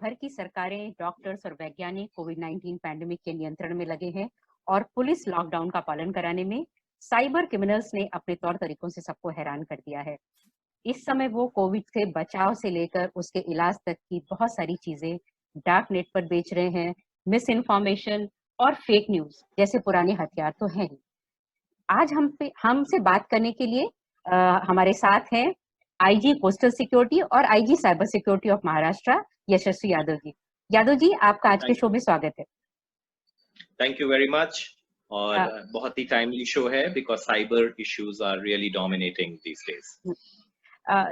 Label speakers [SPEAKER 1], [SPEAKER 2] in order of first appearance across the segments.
[SPEAKER 1] भर की सरकारें, डॉक्टर्स और वैज्ञानिक कोविड-19 पैंडेमिक के नियंत्रण में लगे हैं और पुलिस लॉकडाउन का पालन कराने में। साइबर क्रिमिनल्स ने अपने तौर तरीकों से सबको हैरान कर दिया है। इस समय वो कोविड से बचाव से लेकर उसके इलाज तक की बहुत सारी चीजें डार्क नेट पर बेच रहे हैं। मिस इन्फॉर्मेशन और फेक न्यूज जैसे पुराने हथियार तो हैं ही। आज हमसे बात करने के लिए हमारे साथ हैं आईजी कोस्टल सिक्योरिटी और IG cyber security of Maharashtra Yashasvi Yadav ji. Yadav ji, आपका आज के शो में स्वागत है।
[SPEAKER 2] Thank you very much. और
[SPEAKER 1] अ,
[SPEAKER 2] बहुत ही टाइमली शो है because cyber issues are really dominating these days.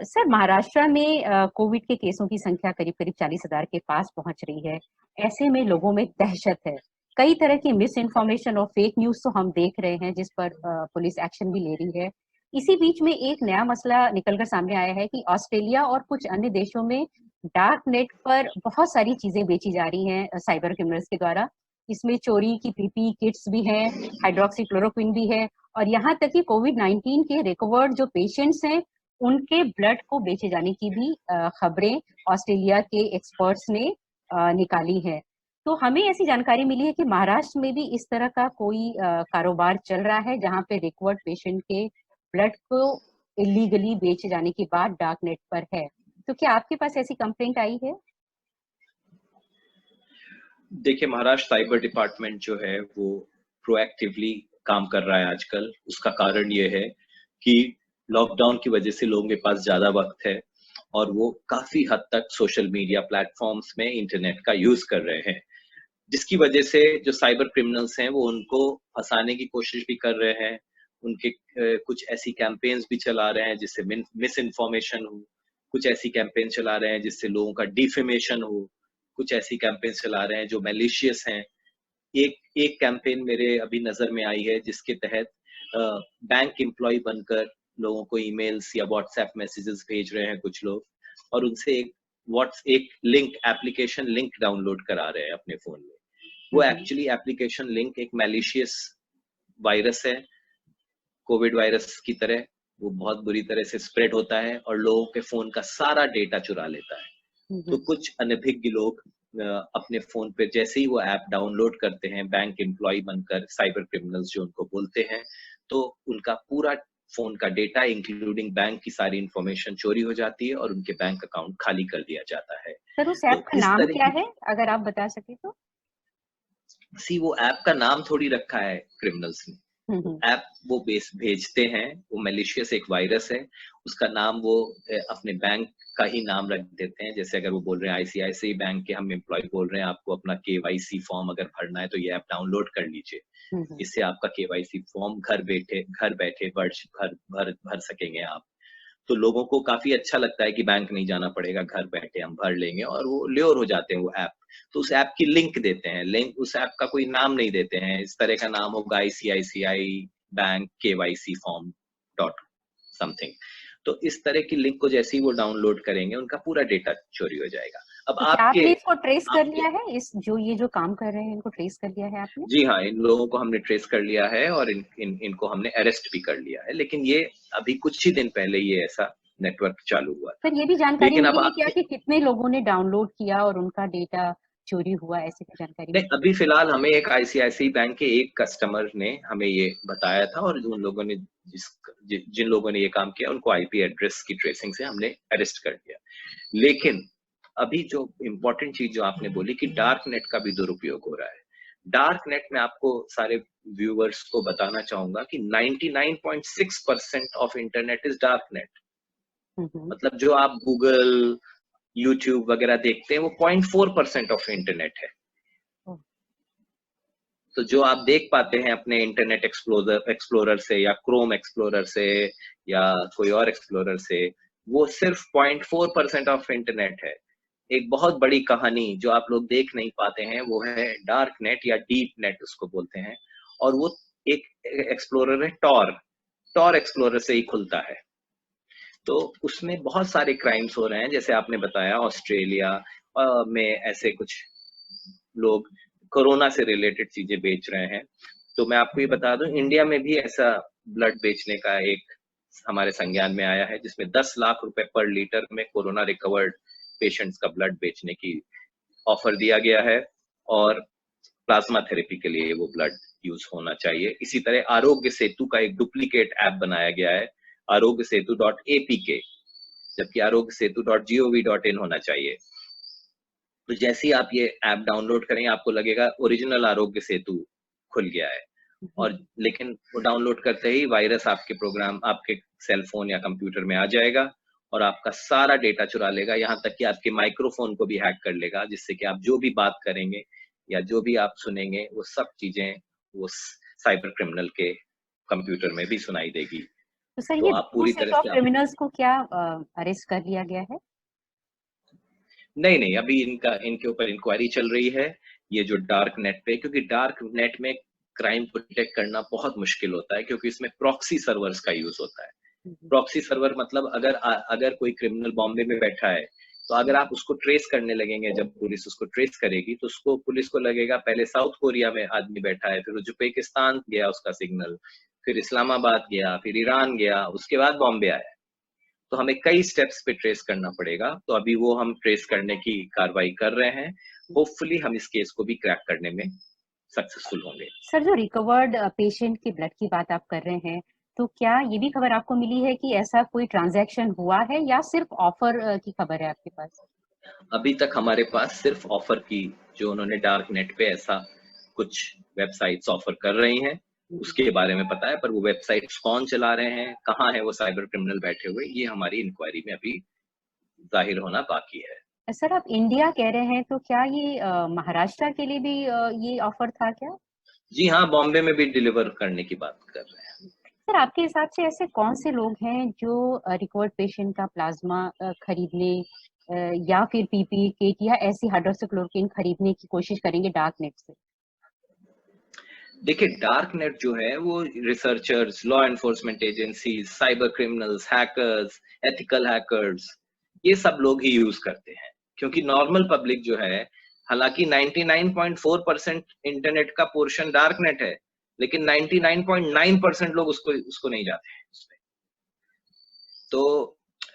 [SPEAKER 1] Sir, Maharashtra में कोविड के केसों की संख्या करीब-करीब 40,000 के पास पहुंच रही है। ऐसे में लोगों में दहशत है। कई तरह की मिस इन्फॉर्मेशन और फेक न्यूज़ तो हम देख रहे हैं, जिस पर पुलिस एक्शन भी ले रही है। इसी बीच में एक नया मसला निकल कर सामने आया है कि ऑस्ट्रेलिया और कुछ अन्य देशों में डार्क नेट पर बहुत सारी चीज़ें बेची जा रही हैं साइबर क्रिमिनल्स के द्वारा। इसमें चोरी की पीपीई किट्स भी हैं, हाइड्रॉक्सी क्लोरोक्विन भी है और यहाँ तक कि कोविड-19 के रिकवर्ड जो पेशेंट्स हैं, उनके ब्लड को बेचे जाने की भी खबरें ऑस्ट्रेलिया के एक्सपर्ट्स ने निकाली है। तो हमें ऐसी जानकारी मिली है कि महाराष्ट्र में भी इस तरह का कोई कारोबार चल रहा है, जहाँ पे रिकवर्ड पेशेंट के ब्लड को इलीगली बेचे जाने की बात डार्क नेट पर है। तो क्या आपके पास ऐसी कंप्लेंट आई है?
[SPEAKER 2] देखिए, महाराष्ट्र साइबर डिपार्टमेंट जो है वो प्रोएक्टिवली काम कर रहा है आजकल। उसका कारण ये है कि लॉकडाउन की वजह से लोगों के पास ज्यादा वक्त है और वो काफी हद तक सोशल मीडिया प्लेटफॉर्म्स में इंटरनेट का यूज कर रहे हैं, जिसकी वजह से जो साइबर क्रिमिनल्स हैं वो उनको फंसाने की कोशिश भी कर रहे हैं। उनके कुछ ऐसी कैंपेन्स भी चला रहे हैं जिससे मिस इन्फॉर्मेशन हो, कुछ ऐसी कैंपेन चला रहे हैं जिससे लोगों का डिफेमेशन हो, कुछ ऐसी कैंपेन चला रहे हैं जो मैलिशियस हैं। एक एक कैंपेन मेरे अभी नजर में आई है जिसके तहत बैंक एम्प्लॉय बनकर लोगों को ईमेल्स या व्हाट्सएप मैसेजेस भेज रहे हैं कुछ लोग, और उनसे एक लिंक, एप्लीकेशन लिंक डाउनलोड करा रहे हैं अपने फोन में। वो एक्चुअली एप्लीकेशन लिंक एक मैलिशियस वायरस है, कोविड वायरस की तरह। वो बहुत बुरी तरह से स्प्रेड होता है और लोगों के फोन का सारा डेटा चुरा लेता है। तो कुछ अनभिज्ञ लोग अपने फोन पे जैसे ही वो ऐप डाउनलोड करते हैं, बैंक एम्प्लॉय बनकर साइबर क्रिमिनल्स जो उनको बोलते हैं, तो उनका पूरा फोन का डेटा इंक्लूडिंग बैंक की सारी इंफॉर्मेशन चोरी हो जाती है और उनके बैंक अकाउंट खाली कर दिया जाता है।
[SPEAKER 1] सर, उस ऐप
[SPEAKER 2] तो
[SPEAKER 1] का
[SPEAKER 2] इस
[SPEAKER 1] नाम
[SPEAKER 2] तरह
[SPEAKER 1] क्या
[SPEAKER 2] की
[SPEAKER 1] है? अगर आप बता सकें तो?
[SPEAKER 2] वो ऐप का नाम थोड़ी रखा है क्रिमिनल्स ने। वो ऐप वो भेजते हैं, वो मैलिशियस एक वायरस है। उसका नाम वो अपने बैंक का ही नाम रख देते हैं। जैसे अगर वो बोल रहे हैं आईसीआईसीआई बैंक के हम एम्प्लॉय बोल रहे हैं, आपको अपना केवाईसी फॉर्म अगर भरना है तो ये ऐप डाउनलोड कर लीजिए। इससे आपका केवाईसी फॉर्म घर बैठे भर सकेंगे आप। तो लोगों को काफी अच्छा लगता है कि बैंक नहीं जाना पड़ेगा, घर बैठे हम भर लेंगे, और वो ल्योर हो जाते हैं वो ऐप। तो उस ऐप की लिंक देते हैं, लिंक उस ऐप का कोई नाम नहीं देते हैं। इस तरह का नाम होगा ICICI bank KYC form dot something. तो इस तरह की लिंक को जैसे ही वो डाउनलोड करेंगे, उनका पूरा डेटा चोरी हो जाएगा। अब
[SPEAKER 1] तो क्या आपने इसको ट्रेस कर लिया है? ये जो काम कर रहे हैं, इनको ट्रेस कर लिया है आपने?
[SPEAKER 2] जी हाँ, इन लोगों को हमने ट्रेस कर लिया है और इनको हमने अरेस्ट भी कर लिया है। लेकिन ये अभी कुछ ही दिन पहले ये ऐसा नेटवर्क चालू हुआ था।
[SPEAKER 1] सर, ये भी जानकारी
[SPEAKER 2] लेकिन अब
[SPEAKER 1] मिली है क्या
[SPEAKER 2] आपने
[SPEAKER 1] कि कितने लोगों ने डाउनलोड किया और उनका डेटा चोरी हुआ? ऐसी कोई जानकारी
[SPEAKER 2] नहीं,
[SPEAKER 1] मिली?
[SPEAKER 2] अभी फिलहाल हमें एक आईसीआईसीआई बैंक के एक कस्टमर ने हमें ये बताया था, और उन लोगों ने जिन लोगों ने ये काम किया उनको आईपी एड्रेस की ट्रेसिंग से हमने अरेस्ट कर लिया। लेकिन अभी जो इम्पोर्टेंट चीज जो आपने बोली कि डार्क नेट का भी दुरुपयोग हो रहा है। डार्क नेट में आपको सारे व्यूअर्स को बताना चाहूंगा कि 99.6% of internet is dark net. मतलब जो आप गूगल, यूट्यूब वगैरह देखते हैं वो 0.4% ऑफ इंटरनेट है। तो जो आप देख पाते हैं अपने इंटरनेट एक्सप्लोरर से या क्रोम एक्सप्लोरर से या कोई और एक्सप्लोरर से, वो सिर्फ 0.4% ऑफ इंटरनेट है। एक बहुत बड़ी कहानी जो आप लोग देख नहीं पाते हैं वो है डार्क नेट या डीप नेट उसको बोलते हैं, और वो एक एक्सप्लोरर है टॉर एक्सप्लोरर से ही खुलता है। तो उसमें बहुत सारे क्राइम्स हो रहे हैं, जैसे आपने बताया ऑस्ट्रेलिया में ऐसे कुछ लोग कोरोना से रिलेटेड चीजें बेच रहे हैं। तो मैं आपको ये बता दूं, इंडिया में भी ऐसा ब्लड बेचने का एक हमारे संज्ञान में आया है, जिसमें 10 लाख रुपए पर लीटर में कोरोना रिकवर्ड पेशेंट्स का ब्लड बेचने की ऑफर दिया गया है और प्लाज्मा थेरेपी के लिए वो ब्लड यूज होना चाहिए। इसी तरह आरोग्य सेतु का एक डुप्लीकेट ऐप बनाया गया है, आरोग्य सेतु .apk, जबकि आरोग्य सेतु .gov.in होना चाहिए। तो जैसे ही आप ये ऐप डाउनलोड करेंगे आपको लगेगा ओरिजिनल आरोग्य सेतु खुल गया है, और लेकिन वो डाउनलोड करते ही वायरस आपके प्रोग्राम, आपके सेल फोन या कंप्यूटर में आ जाएगा और आपका सारा डेटा चुरा लेगा, यहाँ तक कि आपके माइक्रोफोन को भी हैक कर लेगा, जिससे कि आप जो भी बात करेंगे या जो भी आप सुनेंगे वो सब चीजें वो साइबर क्रिमिनल के कंप्यूटर में भी सुनाई देगी।
[SPEAKER 1] तो सर,
[SPEAKER 2] तो
[SPEAKER 1] ये
[SPEAKER 2] आप
[SPEAKER 1] दोनों
[SPEAKER 2] पूरी
[SPEAKER 1] सेट
[SPEAKER 2] तरह
[SPEAKER 1] ऑफ
[SPEAKER 2] से
[SPEAKER 1] क्रिमिनल्स को क्या अरेस्ट कर लिया गया है?
[SPEAKER 2] नहीं, अभी इनके ऊपर इंक्वायरी चल रही है। ये जो डार्क नेट पे, क्योंकि डार्क नेट में क्राइम को डिटेक्ट करना बहुत मुश्किल होता है, क्योंकि इसमें प्रॉक्सी सर्वर्स का यूज होता है। प्रॉक्सी सर्वर मतलब अगर कोई क्रिमिनल बॉम्बे में बैठा है, तो अगर आप उसको ट्रेस करने लगेंगे, जब पुलिस उसको ट्रेस करेगी तो उसको पुलिस को लगेगा पहले साउथ कोरिया में आदमी बैठा है, फिर उज्बेकिस्तान गया उसका सिग्नल, फिर इस्लामाबाद गया, फिर ईरान गया, उसके बाद बॉम्बे आया। तो हमें कई स्टेप्स पे ट्रेस करना पड़ेगा, तो अभी वो हम ट्रेस करने की कार्रवाई कर रहे हैं। होपफुली हम इस केस को भी क्रैक करने में सक्सेसफुल होंगे।
[SPEAKER 1] सर, जो रिकवर्ड पेशेंट के ब्लड की बात आप कर रहे हैं, तो क्या ये भी खबर आपको मिली है कि ऐसा कोई ट्रांजैक्शन हुआ है या सिर्फ ऑफर की खबर है आपके पास?
[SPEAKER 2] अभी तक हमारे पास सिर्फ ऑफर की, जो उन्होंने डार्क नेट पे ऐसा कुछ वेबसाइट्स ऑफर कर रही हैं उसके बारे में पता है, पर वो वेबसाइट्स कौन चला रहे हैं, कहाँ है वो साइबर क्रिमिनल बैठे हुए, ये हमारी इंक्वायरी में अभी जाहिर होना बाकी है।
[SPEAKER 1] सर, आप इंडिया कह रहे हैं, तो क्या ये महाराष्ट्र के लिए भी ये ऑफर था क्या?
[SPEAKER 2] जी हाँ, बॉम्बे में भी डिलीवर करने की बात कर रहे हैं।
[SPEAKER 1] सर, आपके हिसाब से ऐसे कौन से लोग हैं जो रिकवर्ड पेशेंट का प्लाज्मा खरीदने या फिर पीपीई किट या ऐसी हाइड्रोक्सीक्लोरोक्विन खरीदने की कोशिश करेंगे डार्क नेट से?
[SPEAKER 2] देखिए, डार्क नेट जो है वो researchers, law enforcement agencies, cyber criminals, hackers, ethical hackers, ये सब लोग ही यूज करते हैं, क्योंकि नॉर्मल पब्लिक जो है, हालांकि 99.4% इंटरनेट का पोर्शन डार्क नेट है, लेकिन 99.9% लोग उसको नहीं जाते हैं उसमें। तो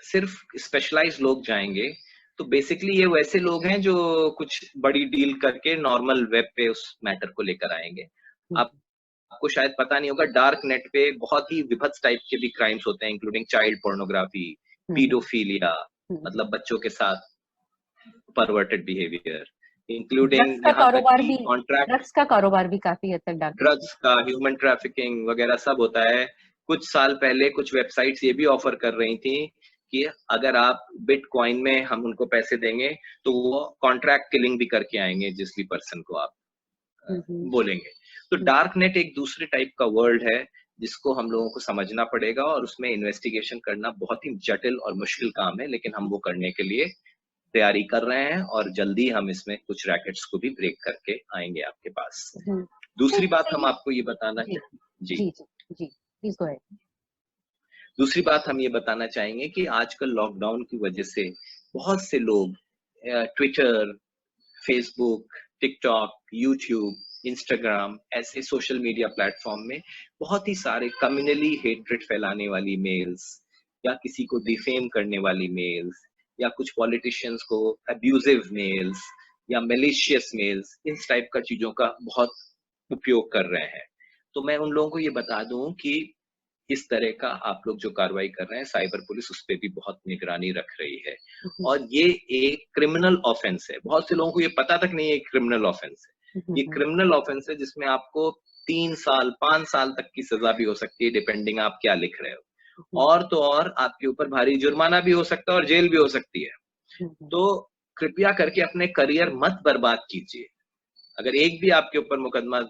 [SPEAKER 2] सिर्फ स्पेशलाइज्ड लोग जाएंगे। तो बेसिकली ये वैसे लोग हैं जो कुछ बड़ी डील करके नॉर्मल वेब पे उस मैटर को लेकर आएंगे। आपको शायद पता नहीं होगा, डार्क नेट पे बहुत ही विभत्स टाइप के भी क्राइम्स होते हैं, इंक्लूडिंग चाइल्ड पोर्नोग्राफी, पीडोफिलिया, मतलब बच्चों के साथ परवर्टेड बिहेवियर, इंक्लूडिंग यहाँ तक कि कॉन्ट्रैक्ट,
[SPEAKER 1] ड्रग्स का कारोबार भी काफी हद तक डार्क नेट
[SPEAKER 2] ड्रग्स का, ह्यूमन ट्रैफिकिंग वगैरह सब होता है। कुछ साल पहले कुछ वेबसाइट्स ये भी ऑफर कर रही थी कि अगर आप बिटकॉइन में हम उनको पैसे देंगे तो वो कॉन्ट्रैक्ट किलिंग भी करके आएंगे जिस भी पर्सन को आप बोलेंगे। तो डार्क नेट एक दूसरे टाइप का वर्ल्ड है जिसको हम लोगों को समझना पड़ेगा, और उसमें इन्वेस्टिगेशन करना बहुत ही जटिल और मुश्किल काम है, लेकिन हम वो करने के लिए तैयारी कर रहे हैं और जल्दी हम इसमें कुछ रैकेट्स को भी ब्रेक करके आएंगे आपके पास। दूसरी बात हम आपको ये बताना
[SPEAKER 1] प्लीज गो अहेड।
[SPEAKER 2] दूसरी बात हम ये बताना चाहेंगे कि आजकल लॉकडाउन की वजह से बहुत से लोग Twitter, Facebook, TikTok, YouTube, Instagram ऐसे सोशल मीडिया प्लेटफॉर्म में बहुत ही सारे कम्युनली हेट्रेड फैलाने वाली मेल्स या किसी को डिफेम करने वाली मेल्स या कुछ पॉलिटिशियंस को अब्यूजिव मेल्स या मेलिशियस मेल्स, इस टाइप का चीजों का बहुत उपयोग कर रहे हैं। तो मैं उन लोगों को ये बता दूं कि इस तरह का आप लोग जो कार्रवाई कर रहे हैं, साइबर पुलिस उस पर भी बहुत निगरानी रख रही है, और ये एक क्रिमिनल ऑफेंस है। बहुत से लोगों को ये पता तक नहीं है क्रिमिनल ऑफेंस है। ये क्रिमिनल ऑफेंस है जिसमें आपको 3 साल 5 साल तक की सजा भी हो सकती है, डिपेंडिंग आप क्या लिख रहे हो, और तो और आपके ऊपर भारी जुर्माना भी हो सकता है और जेल भी हो सकती है। तो कृपया करके अपने करियर मत बर्बाद कीजिए। अगर एक भी आपके ऊपर मुकदमा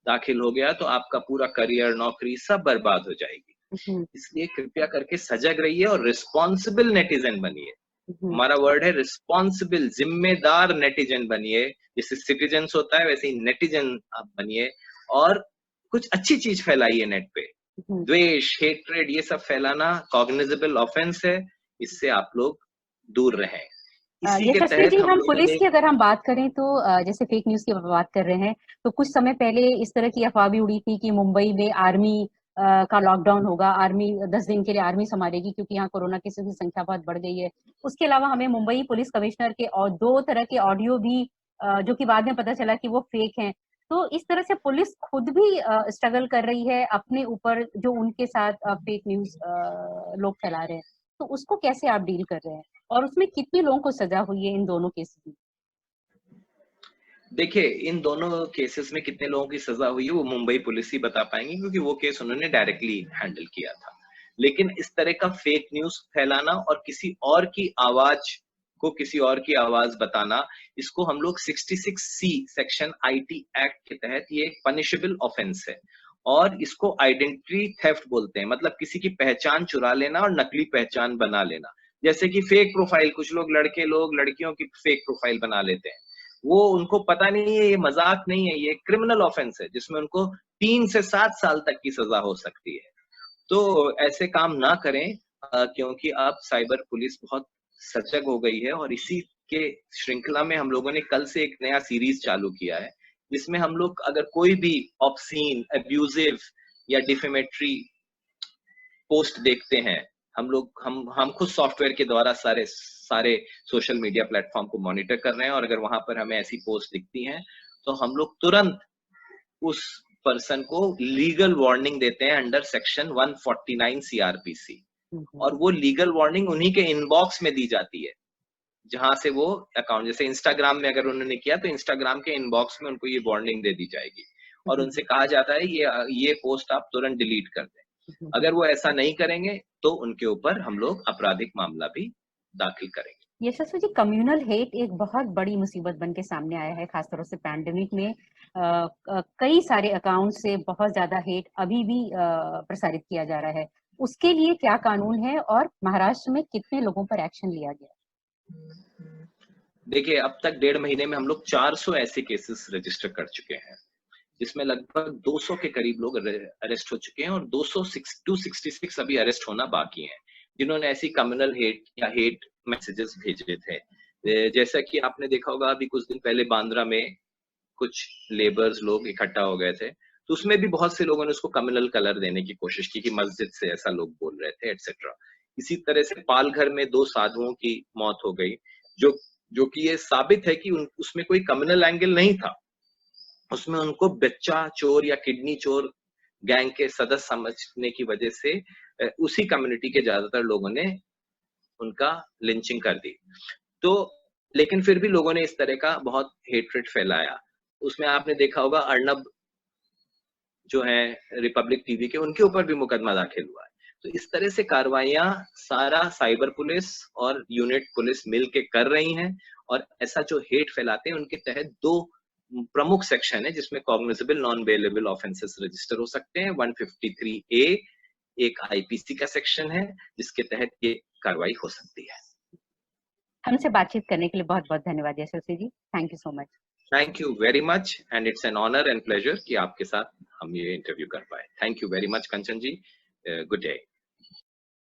[SPEAKER 2] दाखिल हो गया तो आपका पूरा करियर, नौकरी सब बर्बाद हो जाएगी। इसलिए कृपया करके सजग रहिए और रिस्पॉन्सिबल नेटिजन बनिए। हमारा वर्ड है रिस्पॉन्सिबल, जिम्मेदार नेटिजन बनिए। जैसे सिटीजन्स होता है वैसे ही नेटिजन आप बनिए, और कुछ अच्छी चीज फैलाइए नेट पे। द्वेष, हेट्रेड, ये सब फैलाना कॉग्निजेबल ऑफेंस है, इससे आप लोग दूर रहें।
[SPEAKER 1] यशस्वी जी, हम पुलिस की अगर हम बात करें तो जैसे फेक न्यूज की बात कर रहे हैं, तो कुछ समय पहले इस तरह की अफवाह भी उड़ी थी कि मुंबई में आर्मी का लॉकडाउन होगा, आर्मी 10 दिन के लिए आर्मी संभालेगी क्योंकि यहाँ कोरोना केसेस की संख्या बहुत बढ़ गई है। उसके अलावा हमें मुंबई पुलिस कमिश्नर के और 2 तरह के ऑडियो भी जो कि बाद में पता चला कि वो फेक हैं। तो इस तरह से पुलिस खुद भी स्ट्रगल कर रही है अपने ऊपर जो उनके साथ फेक न्यूज़ लोग फैला रहे हैं। तो उसको कैसे आप डील कर रहे हैं? और उसमें कितने लोगों को सज़ा हुई है इन दोनों केसेस में?
[SPEAKER 2] देखिए, इन दोनों केसेस में कितने लोगों की सजा हुई है वो मुंबई पुलिस ही बता पाएंगे, क्योंकि वो केस उन्होंने डायरेक्टली हैंडल किया था। लेकिन इस तरह का फेक न्यूज फैलाना और किसी और की आवाज को किसी और की आवाज बताना, इसको हम लोग 66C सेक्शन आईटी एक्ट के तहत ये एक पनिशेबल ऑफेंस है और इसको आइडेंटिटी थेफ्ट बोलते हैं। मतलब किसी की पहचान चुरा लेना और नकली पहचान बना लेना। जैसे कि फेक प्रोफाइल, कुछ लोग लड़कियों की फेक प्रोफाइल बना लेते हैं। वो उनको पता नहीं है ये मजाक नहीं है, ये क्रिमिनल ऑफेंस है जिसमें उनको 3 से 7 साल तक की सजा हो सकती है। तो ऐसे काम ना करें, क्योंकि अब साइबर पुलिस बहुत सजग हो गई है और इसी के श्रृंखला में हम लोगों ने कल से एक नया सीरीज चालू किया है, जिसमें हम लोग अगर कोई भी ऑब्सीन, अब्यूजिव या डिफेमेटरी पोस्ट देखते हैं, हम खुद सॉफ्टवेयर के द्वारा सारे सोशल मीडिया प्लेटफॉर्म को मॉनिटर कर रहे हैं और अगर वहां पर हमें ऐसी पोस्ट दिखती हैं तो हम लोग तुरंत उस पर्सन को लीगल वार्निंग देते हैं अंडर सेक्शन 149 सीआरपीसी। और वो लीगल वार्निंग उन्हीं के इनबॉक्स में दी जाती है जहां से वो अकाउंट, जैसे इंस्टाग्राम में अगर उन्होंने किया तो इंस्टाग्राम के इनबॉक्स में उनको ये वार्निंग दे दी जाएगी और उनसे कहा जाता है ये पोस्ट आप तुरंत डिलीट कर दें। अगर वो ऐसा नहीं करेंगे तो उनके ऊपर हम लोग आपराधिक मामला भी दाखिल करेंगे।
[SPEAKER 1] यशस्वी जी, कम्युनल हेट एक बहुत बड़ी मुसीबत बन के सामने आया है, खासतौर से पैंडेमिक में कई सारे अकाउंट से बहुत ज्यादा हेट अभी भी प्रसारित किया जा रहा है। उसके लिए क्या कानून है और महाराष्ट्र में कितने लोगों पर एक्शन लिया गया?
[SPEAKER 2] देखिए, अब तक 1.5 महीने में हम लोग 400 ऐसे केसेस रजिस्टर कर चुके हैं, जिसमें लगभग 200 के करीब लोग अरेस्ट हो चुके हैं और 266 अभी अरेस्ट होना बाकी हैं, जिन्होंने ऐसी कम्युनल हेट या हेट मैसेजेस भेजे थे। जैसा कि आपने देखा होगा, अभी कुछ दिन पहले बांद्रा में कुछ लेबर्स लोग इकट्ठा हो गए थे, तो उसमें भी बहुत से लोगों ने उसको कम्युनल कलर देने की कोशिश की कि मस्जिद से ऐसा लोग बोल रहे थे, एटसेट्रा। इसी तरह से पालघर में 2 साधुओं की मौत हो गई, जो कि ये साबित है कि उसमें कोई कम्युनल एंगल नहीं था। उसमें उनको बच्चा चोर या किडनी चोर गैंग के सदस्य समझने की वजह से उसी कम्युनिटी के ज्यादातर लोगों ने उनका लिंचिंग कर दी। तो लेकिन फिर भी लोगों ने इस तरह का बहुत हेट्रेड फैलाया। उसमें आपने देखा होगा अर्नब जो है रिपब्लिक टीवी के, उनके ऊपर भी मुकदमा दाखिल हुआ है। तो इस तरह से कार्रवाइयां सारा साइबर पुलिस और यूनिट पुलिस मिलके कर रही हैं और ऐसा जो हेट फैलाते हैं उनके तहत 2 प्रमुख सेक्शन है जिसमें cognizable non bailable offences register हो सकते हैं। 153A एक आईपीसी का सेक्शन है जिसके तहत ये कार्रवाई हो सकती है।
[SPEAKER 1] हमसे बातचीत करने के लिए बहुत-बहुत धन्यवाद Yashasvi ji. Thank you so much.
[SPEAKER 2] Thank you very much and it's an honour and pleasure कि आपके साथ हम ये इंटरव्यू कर पाए। Thank you very much Kanchan ji. Good day.